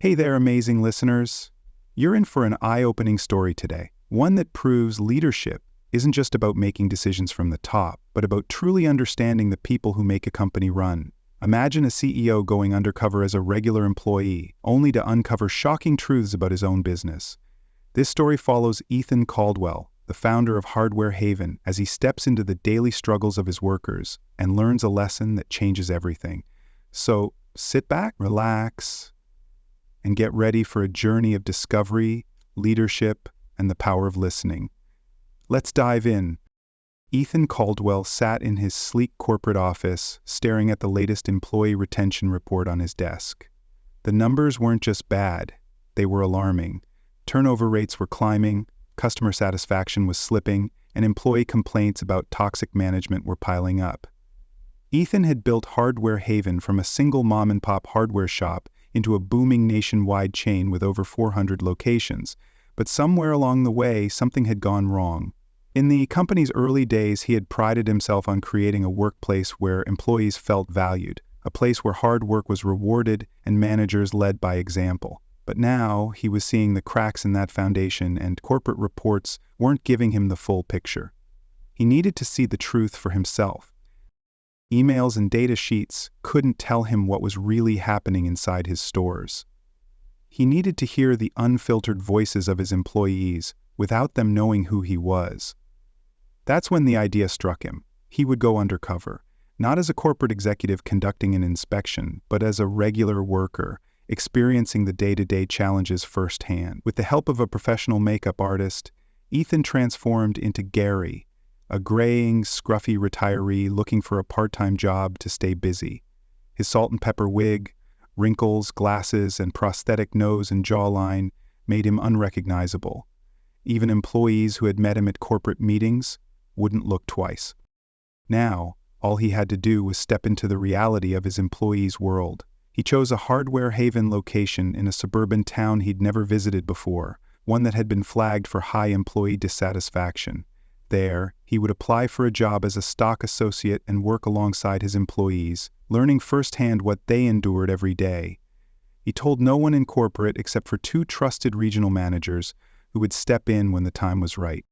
Hey there, amazing listeners. You're in for an eye-opening story today, one that proves leadership isn't just about making decisions from the top, but about truly understanding the people who make a company run. Imagine a CEO going undercover as a regular employee, only to uncover shocking truths about his own business. This story follows Ethan Caldwell, the founder of Hardware Haven, as he steps into the daily struggles of his workers and learns a lesson that changes everything. So, sit back, relax, and get ready for a journey of discovery, leadership, and the power of listening. Let's dive in. Ethan Caldwell sat in his sleek corporate office, staring at the latest employee retention report on his desk. The numbers weren't just bad, they were alarming. Turnover rates were climbing, customer satisfaction was slipping, and employee complaints about toxic management were piling up. Ethan had built Hardware Haven from a single mom-and-pop hardware shop into a booming nationwide chain with over 400 locations. But somewhere along the way, something had gone wrong. In the company's early days, he had prided himself on creating a workplace where employees felt valued, a place where hard work was rewarded and managers led by example. But now, he was seeing the cracks in that foundation, and corporate reports weren't giving him the full picture. He needed to see the truth for himself. Emails and data sheets couldn't tell him what was really happening inside his stores. He needed to hear the unfiltered voices of his employees without them knowing who he was. That's when the idea struck him. He would go undercover, not as a corporate executive conducting an inspection, but as a regular worker, experiencing the day-to-day challenges firsthand. With the help of a professional makeup artist, Ethan transformed into Gary, a graying, scruffy retiree looking for a part-time job to stay busy. His salt and pepper wig, wrinkles, glasses, and prosthetic nose and jawline made him unrecognizable. Even employees who had met him at corporate meetings wouldn't look twice. Now, all he had to do was step into the reality of his employees' world. He chose a Hardware Haven location in a suburban town he'd never visited before, one that had been flagged for high employee dissatisfaction. There, he would apply for a job as a stock associate and work alongside his employees, learning firsthand what they endured every day. He told no one in corporate except for two trusted regional managers who would step in when the time was right.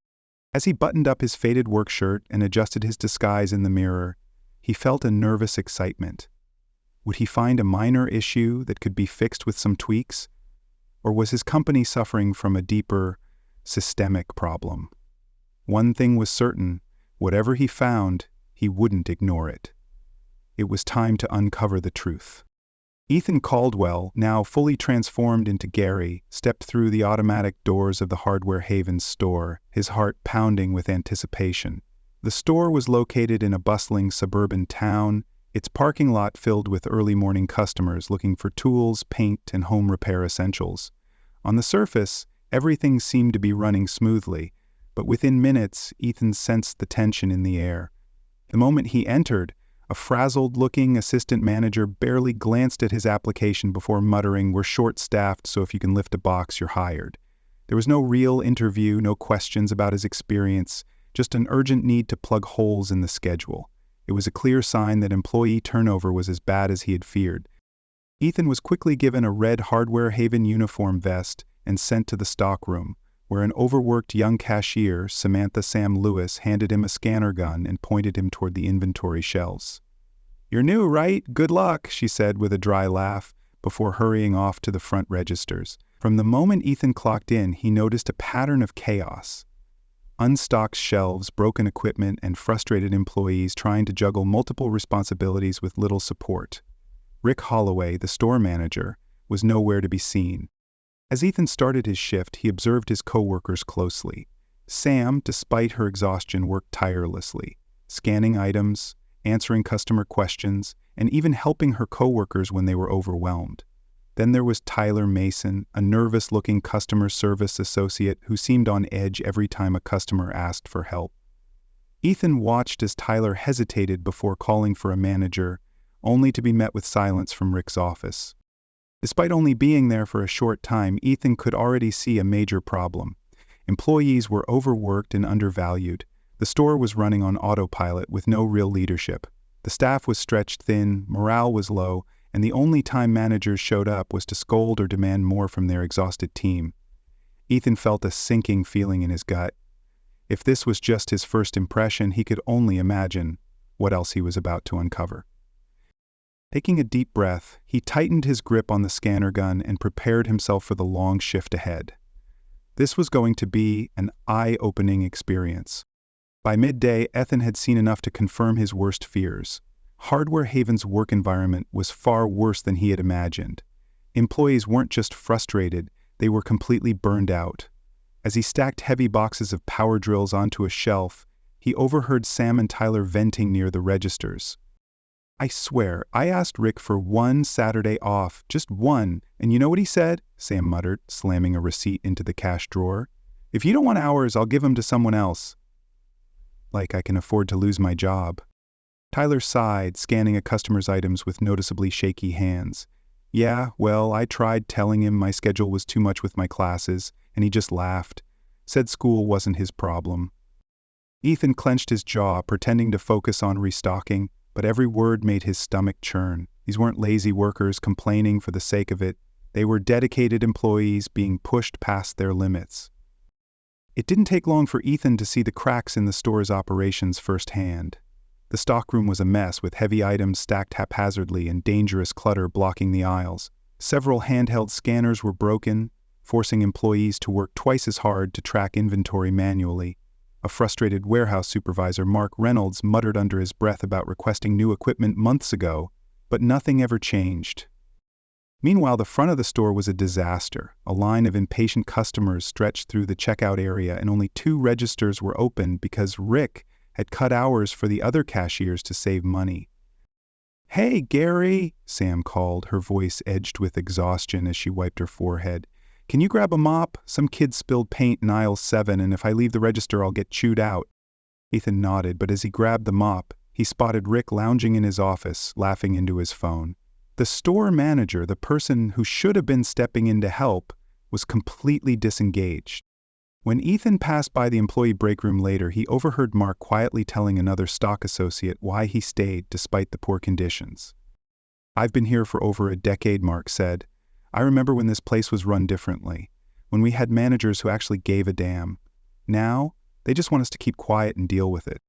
As he buttoned up his faded work shirt and adjusted his disguise in the mirror, he felt a nervous excitement. Would he find a minor issue that could be fixed with some tweaks? Or was his company suffering from a deeper, systemic problem? One thing was certain, whatever he found, he wouldn't ignore it. It was time to uncover the truth. Ethan Caldwell, now fully transformed into Gary, stepped through the automatic doors of the Hardware Haven store, his heart pounding with anticipation. The store was located in a bustling suburban town, its parking lot filled with early morning customers looking for tools, paint, and home repair essentials. On the surface, everything seemed to be running smoothly, but within minutes, Ethan sensed the tension in the air. The moment he entered, a frazzled-looking assistant manager barely glanced at his application before muttering, "We're short-staffed, so if you can lift a box, you're hired." There was no real interview, no questions about his experience, just an urgent need to plug holes in the schedule. It was a clear sign that employee turnover was as bad as he had feared. Ethan was quickly given a red Hardware Haven uniform vest and sent to the stockroom, where an overworked young cashier, Samantha Sam Lewis, handed him a scanner gun and pointed him toward the inventory shelves. "You're new, right? Good luck," she said with a dry laugh, before hurrying off to the front registers. From the moment Ethan clocked in, he noticed a pattern of chaos. Unstocked shelves, broken equipment, and frustrated employees trying to juggle multiple responsibilities with little support. Rick Holloway, the store manager, was nowhere to be seen. As Ethan started his shift, he observed his coworkers closely. Sam, despite her exhaustion, worked tirelessly, scanning items, answering customer questions, and even helping her coworkers when they were overwhelmed. Then there was Tyler Mason, a nervous-looking customer service associate who seemed on edge every time a customer asked for help. Ethan watched as Tyler hesitated before calling for a manager, only to be met with silence from Rick's office. Despite only being there for a short time, Ethan could already see a major problem. Employees were overworked and undervalued. The store was running on autopilot with no real leadership. The staff was stretched thin, morale was low, and the only time managers showed up was to scold or demand more from their exhausted team. Ethan felt a sinking feeling in his gut. If this was just his first impression, he could only imagine what else he was about to uncover. Taking a deep breath, he tightened his grip on the scanner gun and prepared himself for the long shift ahead. This was going to be an eye-opening experience. By midday, Ethan had seen enough to confirm his worst fears. Hardware Haven's work environment was far worse than he had imagined. Employees weren't just frustrated, they were completely burned out. As he stacked heavy boxes of power drills onto a shelf, he overheard Sam and Tyler venting near the registers. "I swear, I asked Rick for one Saturday off, just one, and you know what he said?" Sam muttered, slamming a receipt into the cash drawer. "If you don't want hours, I'll give them to someone else." "Like I can afford to lose my job." Tyler sighed, scanning a customer's items with noticeably shaky hands. "Yeah, well, I tried telling him my schedule was too much with my classes, and he just laughed. Said school wasn't his problem." Ethan clenched his jaw, pretending to focus on restocking, but every word made his stomach churn. These weren't lazy workers complaining for the sake of it. They were dedicated employees being pushed past their limits. It didn't take long for Ethan to see the cracks in the store's operations firsthand. The stockroom was a mess, with heavy items stacked haphazardly and dangerous clutter blocking the aisles. Several handheld scanners were broken, forcing employees to work twice as hard to track inventory manually. A frustrated warehouse supervisor, Mark Reynolds, muttered under his breath about requesting new equipment months ago, but nothing ever changed. Meanwhile, the front of the store was a disaster. A line of impatient customers stretched through the checkout area, and only 2 registers were open because Rick had cut hours for the other cashiers to save money. "Hey, Gary," Sam called, her voice edged with exhaustion as she wiped her forehead. "Can you grab a mop? Some kid spilled paint in aisle 7, and if I leave the register, I'll get chewed out." Ethan nodded, but as he grabbed the mop, he spotted Rick lounging in his office, laughing into his phone. The store manager, the person who should have been stepping in to help, was completely disengaged. When Ethan passed by the employee break room later, he overheard Mark quietly telling another stock associate why he stayed despite the poor conditions. "I've been here for over a decade," Mark said. "I remember when this place was run differently, when we had managers who actually gave a damn. Now, they just want us to keep quiet and deal with it."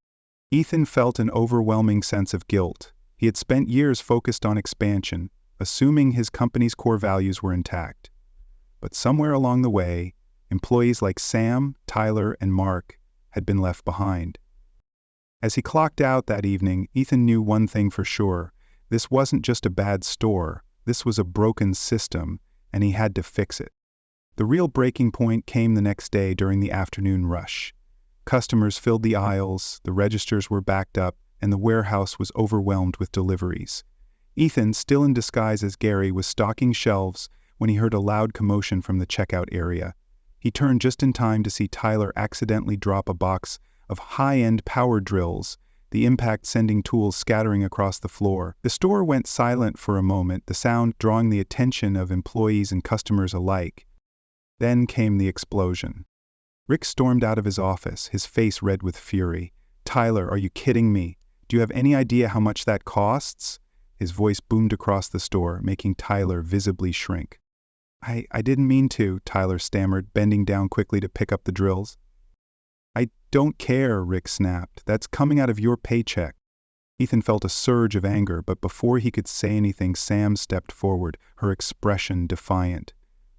Ethan felt an overwhelming sense of guilt. He had spent years focused on expansion, assuming his company's core values were intact. But somewhere along the way, employees like Sam, Tyler, and Mark had been left behind. As he clocked out that evening, Ethan knew one thing for sure. This wasn't just a bad store. This was a broken system, and he had to fix it. The real breaking point came the next day during the afternoon rush. Customers filled the aisles, the registers were backed up, and the warehouse was overwhelmed with deliveries. Ethan, still in disguise as Gary, was stocking shelves when he heard a loud commotion from the checkout area. He turned just in time to see Tyler accidentally drop a box of high-end power drills, the impact sending tools scattering across the floor. The store went silent for a moment, the sound drawing the attention of employees and customers alike. Then came the explosion. Rick stormed out of his office, his face red with fury. "Tyler, are you kidding me? Do you have any idea how much that costs?" His voice boomed across the store, making Tyler visibly shrink. I didn't mean to," Tyler stammered, bending down quickly to pick up the drills. "I don't care," Rick snapped. "That's coming out of your paycheck." Ethan felt a surge of anger, but before he could say anything, Sam stepped forward, her expression defiant.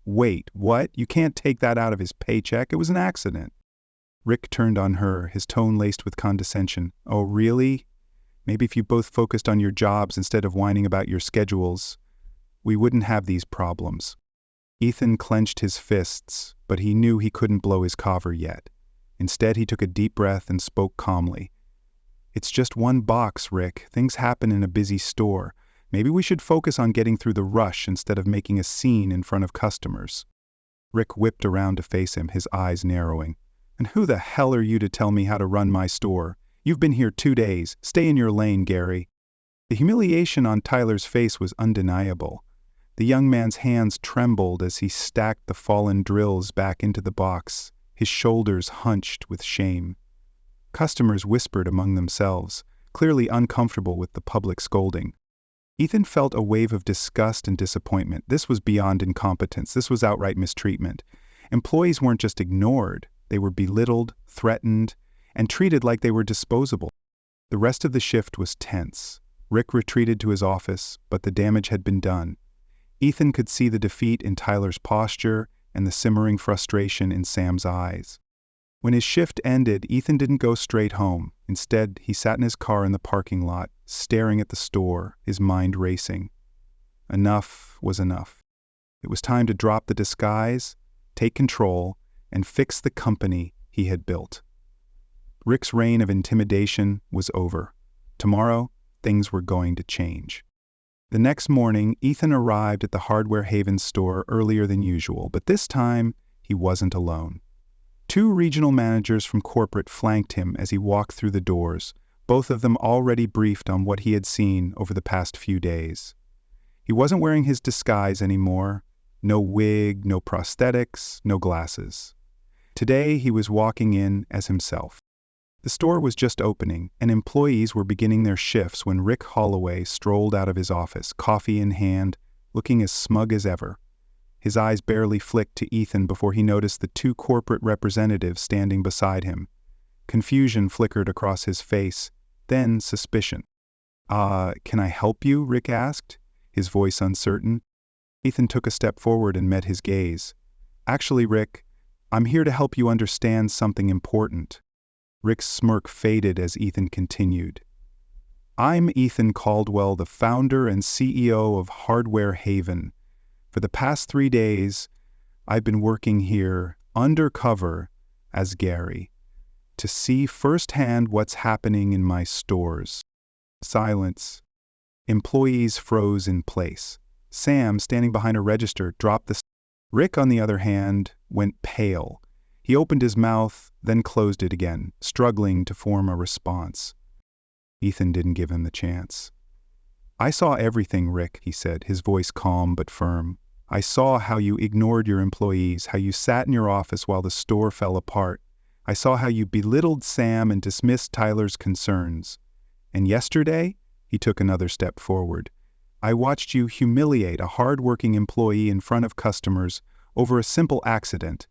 "Wait, what? You can't take that out of his paycheck. It was an accident." Rick turned on her, his tone laced with condescension. "Oh, really? Maybe if you both focused on your jobs instead of whining about your schedules, we wouldn't have these problems." Ethan clenched his fists, but he knew he couldn't blow his cover yet. Instead, he took a deep breath and spoke calmly. "It's just one box, Rick. Things happen in a busy store. Maybe we should focus on getting through the rush instead of making a scene in front of customers." Rick whipped around to face him, his eyes narrowing. "And who the hell are you to tell me how to run my store? You've been here 2 days. Stay in your lane, Gary." The humiliation on Tyler's face was undeniable. The young man's hands trembled as he stacked the fallen drills back into the box, his shoulders hunched with shame. Customers whispered among themselves, clearly uncomfortable with the public scolding. Ethan felt a wave of disgust and disappointment. This was beyond incompetence. This was outright mistreatment. Employees weren't just ignored, they were belittled, threatened, and treated like they were disposable. The rest of the shift was tense. Rick retreated to his office, but the damage had been done. Ethan could see the defeat in Tyler's posture and the simmering frustration in Sam's eyes. When his shift ended, Ethan didn't go straight home. Instead, he sat in his car in the parking lot, staring at the store, his mind racing. Enough was enough. It was time to drop the disguise, take control, and fix the company he had built. Rick's reign of intimidation was over. Tomorrow, things were going to change. The next morning, Ethan arrived at the Hardware Haven store earlier than usual, but this time, he wasn't alone. 2 regional managers from corporate flanked him as he walked through the doors, both of them already briefed on what he had seen over the past few days. He wasn't wearing his disguise anymore. No wig, no prosthetics, no glasses. Today, he was walking in as himself. The store was just opening, and employees were beginning their shifts when Rick Holloway strolled out of his office, coffee in hand, looking as smug as ever. His eyes barely flicked to Ethan before he noticed the 2 corporate representatives standing beside him. Confusion flickered across his face, then suspicion. Can I help you?" Rick asked, his voice uncertain. Ethan took a step forward and met his gaze. "Actually, Rick, I'm here to help you understand something important." Rick's smirk faded as Ethan continued. "I'm Ethan Caldwell, the founder and CEO of Hardware Haven. For the past 3 days, I've been working here undercover as Gary to see firsthand what's happening in my stores." Silence. Employees froze in place. Sam, standing behind a register, dropped the... Rick, on the other hand, went pale. He opened his mouth, then closed it again, struggling to form a response. Ethan didn't give him the chance. "I saw everything, Rick," he said, his voice calm but firm. "I saw how you ignored your employees, how you sat in your office while the store fell apart. I saw how you belittled Sam and dismissed Tyler's concerns. And yesterday," he took another step forward, "I watched you humiliate a hard-working employee in front of customers over a simple accident."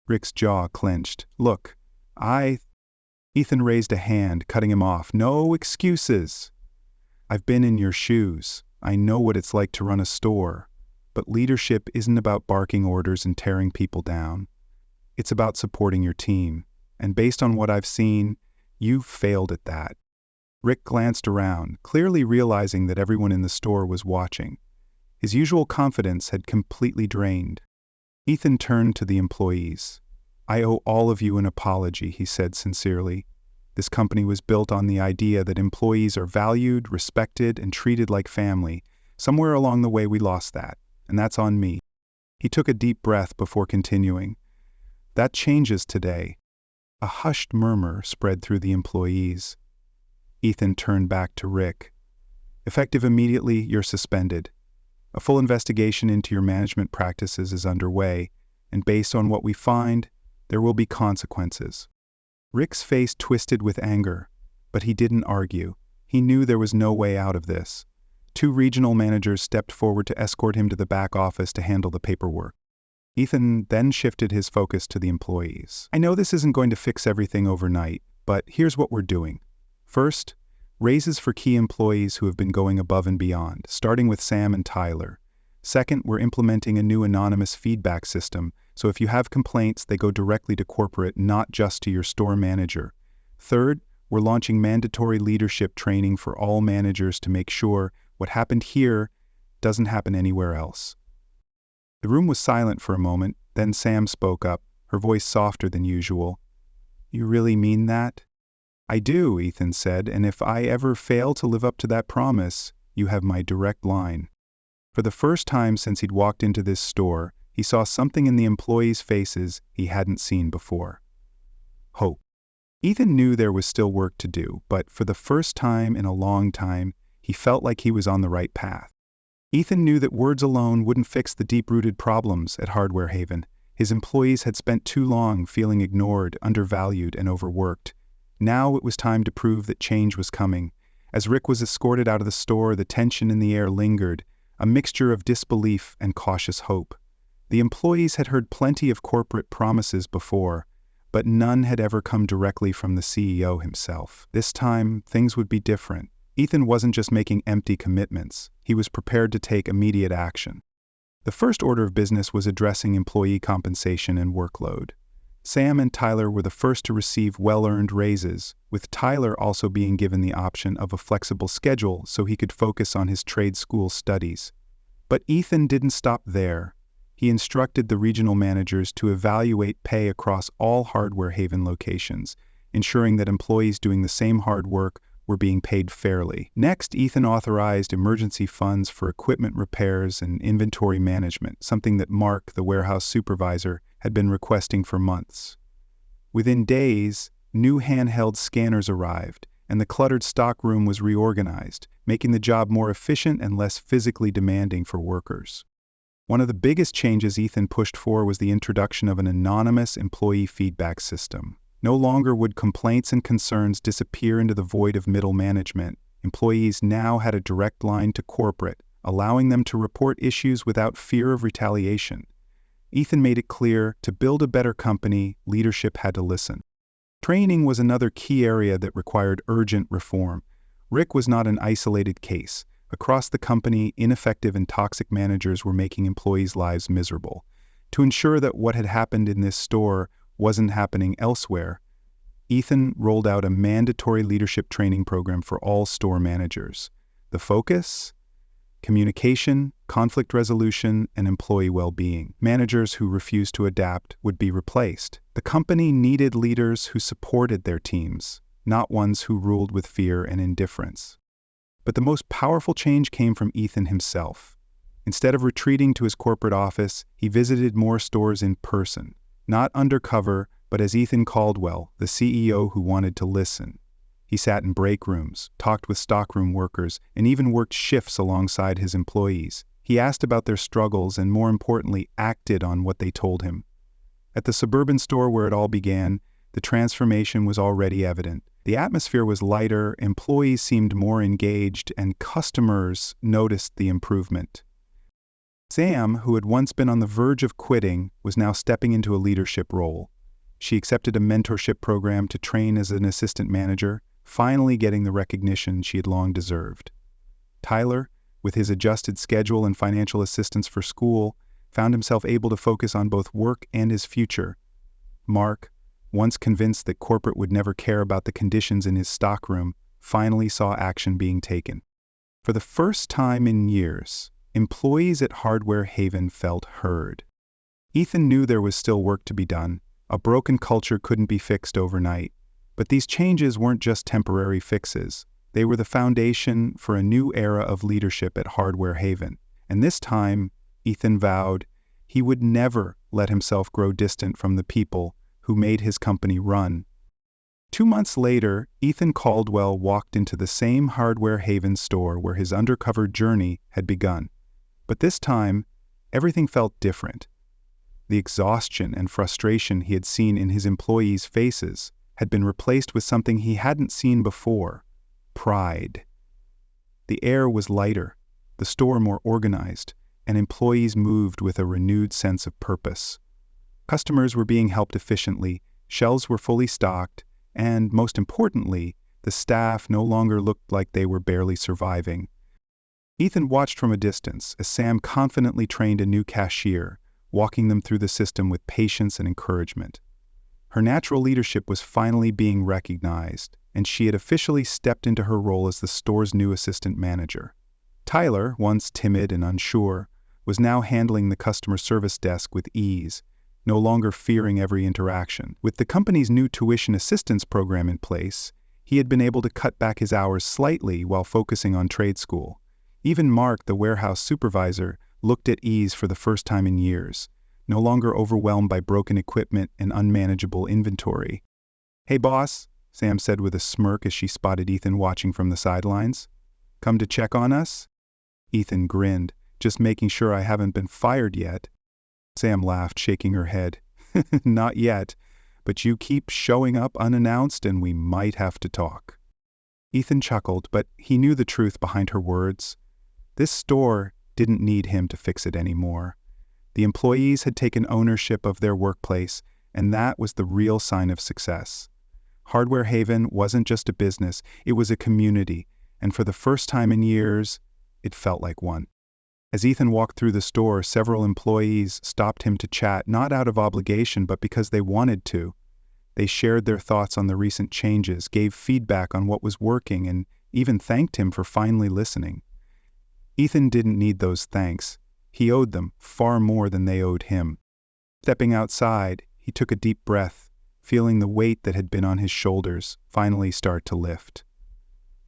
Rick's jaw clenched. "Look, Ethan raised a hand, cutting him off. "No excuses. I've been in your shoes. I know what it's like to run a store. But leadership isn't about barking orders and tearing people down. It's about supporting your team. And based on what I've seen, you've failed at that." Rick glanced around, clearly realizing that everyone in the store was watching. His usual confidence had completely drained. Ethan turned to the employees. "I owe all of you an apology," he said sincerely. "This company was built on the idea that employees are valued, respected, and treated like family. Somewhere along the way we lost that, and that's on me." He took a deep breath before continuing. "That changes today." A hushed murmur spread through the employees. Ethan turned back to Rick. "Effective immediately, you're suspended. A full investigation into your management practices is underway, and based on what we find, there will be consequences." Rick's face twisted with anger, but he didn't argue. He knew there was no way out of this. 2 regional managers stepped forward to escort him to the back office to handle the paperwork. Ethan then shifted his focus to the employees. "I know this isn't going to fix everything overnight, but here's what we're doing. First, raises for key employees who have been going above and beyond, starting with Sam and Tyler. Second, we're implementing a new anonymous feedback system, so if you have complaints, they go directly to corporate, not just to your store manager. Third, we're launching mandatory leadership training for all managers to make sure what happened here doesn't happen anywhere else." The room was silent for a moment, then Sam spoke up, her voice softer than usual. "You really mean that?" "I do," Ethan said, "and if I ever fail to live up to that promise, you have my direct line." For the first time since he'd walked into this store, he saw something in the employees' faces he hadn't seen before. Hope. Ethan knew there was still work to do, but for the first time in a long time, he felt like he was on the right path. Ethan knew that words alone wouldn't fix the deep-rooted problems at Hardware Haven. His employees had spent too long feeling ignored, undervalued, and overworked. Now it was time to prove that change was coming, As Rick was escorted out of the store, the tension in the air lingered, a mixture of disbelief and cautious hope. The employees had heard plenty of corporate promises before, but none had ever come directly from the CEO himself. This time, things would be different. Ethan wasn't just making empty commitments, he was prepared to take immediate action. The first order of business was addressing employee compensation and workload. Sam and Tyler were the first to receive well-earned raises, with Tyler also being given the option of a flexible schedule so he could focus on his trade school studies. But Ethan didn't stop there. He instructed the regional managers to evaluate pay across all Hardware Haven locations, ensuring that employees doing the same hard work were being paid fairly. Next, Ethan authorized emergency funds for equipment repairs and inventory management, something that Mark, the warehouse supervisor, had been requesting for months. Within days, new handheld scanners arrived, and the cluttered stockroom was reorganized, making the job more efficient and less physically demanding for workers. One of the biggest changes Ethan pushed for was the introduction of an anonymous employee feedback system. No longer would complaints and concerns disappear into the void of middle management. Employees now had a direct line to corporate, allowing them to report issues without fear of retaliation. Ethan made it clear, to build a better company, leadership had to listen. Training was another key area that required urgent reform. Rick was not an isolated case. Across the company, ineffective and toxic managers were making employees' lives miserable. To ensure that what had happened in this store wasn't happening elsewhere, Ethan rolled out a mandatory leadership training program for all store managers. The focus? Communication, conflict resolution, and employee well-being. Managers who refused to adapt would be replaced. The company needed leaders who supported their teams, not ones who ruled with fear and indifference. But the most powerful change came from Ethan himself. Instead of retreating to his corporate office, he visited more stores in person, not undercover, but as Ethan Caldwell, the CEO who wanted to listen. He sat in break rooms, talked with stockroom workers, and even worked shifts alongside his employees. He asked about their struggles and, more importantly, acted on what they told him. At the suburban store where it all began, the transformation was already evident. The atmosphere was lighter, employees seemed more engaged, and customers noticed the improvement. Sam, who had once been on the verge of quitting, was now stepping into a leadership role. She accepted a mentorship program to train as an assistant manager, finally getting the recognition she had long deserved. Tyler, with his adjusted schedule and financial assistance for school, found himself able to focus on both work and his future. Mark, once convinced that corporate would never care about the conditions in his stockroom, finally saw action being taken. For the first time in years, employees at Hardware Haven felt heard. Ethan knew there was still work to be done. A broken culture couldn't be fixed overnight. But these changes weren't just temporary fixes. They were the foundation for a new era of leadership at Hardware Haven. And this time, Ethan vowed, he would never let himself grow distant from the people who made his company run. 2 months later, Ethan Caldwell walked into the same Hardware Haven store where his undercover journey had begun. But this time, everything felt different. The exhaustion and frustration he had seen in his employees' faces had been replaced with something he hadn't seen before: pride. The air was lighter, the store more organized, and employees moved with a renewed sense of purpose. Customers were being helped efficiently, shelves were fully stocked, and, most importantly, the staff no longer looked like they were barely surviving. Ethan watched from a distance as Sam confidently trained a new cashier, walking them through the system with patience and encouragement. Her natural leadership was finally being recognized, and she had officially stepped into her role as the store's new assistant manager. Tyler, once timid and unsure, was now handling the customer service desk with ease, no longer fearing every interaction. With the company's new tuition assistance program in place, he had been able to cut back his hours slightly while focusing on trade school. Even Mark, the warehouse supervisor, looked at ease for the first time in years, no longer overwhelmed by broken equipment and unmanageable inventory. "Hey boss," Sam said with a smirk as she spotted Ethan watching from the sidelines. "Come to check on us?" Ethan grinned, "Just making sure I haven't been fired yet." Sam laughed, shaking her head. "Not yet, but you keep showing up unannounced and we might have to talk." Ethan chuckled, but he knew the truth behind her words. This store didn't need him to fix it anymore. The employees had taken ownership of their workplace, and that was the real sign of success. Hardware Haven wasn't just a business, it was a community, and for the first time in years, it felt like one. As Ethan walked through the store, several employees stopped him to chat, not out of obligation, but because they wanted to. They shared their thoughts on the recent changes, gave feedback on what was working, and even thanked him for finally listening. Ethan didn't need those thanks. He owed them far more than they owed him. Stepping outside, he took a deep breath, feeling the weight that had been on his shoulders finally start to lift.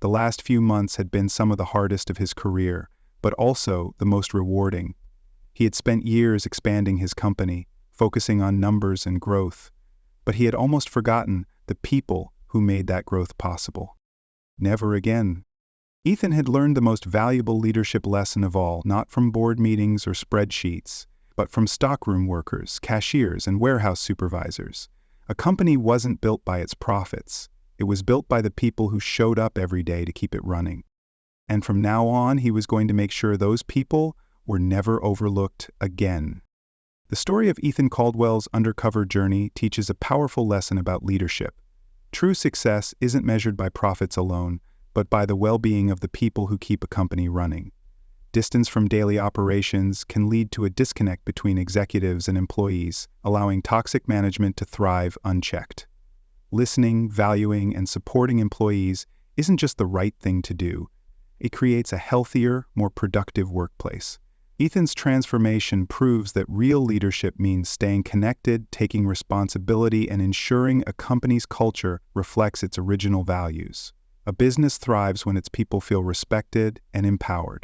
The last few months had been some of the hardest of his career, but also the most rewarding. He had spent years expanding his company, focusing on numbers and growth, but he had almost forgotten the people who made that growth possible. Never again. Ethan had learned the most valuable leadership lesson of all, not from board meetings or spreadsheets, but from stockroom workers, cashiers, and warehouse supervisors. A company wasn't built by its profits. It was built by the people who showed up every day to keep it running. And from now on, he was going to make sure those people were never overlooked again. The story of Ethan Caldwell's undercover journey teaches a powerful lesson about leadership. True success isn't measured by profits alone, but by the well-being of the people who keep a company running. Distance from daily operations can lead to a disconnect between executives and employees, allowing toxic management to thrive unchecked. Listening, valuing, and supporting employees isn't just the right thing to do. It creates a healthier, more productive workplace. Ethan's transformation proves that real leadership means staying connected, taking responsibility, and ensuring a company's culture reflects its original values. A business thrives when its people feel respected and empowered.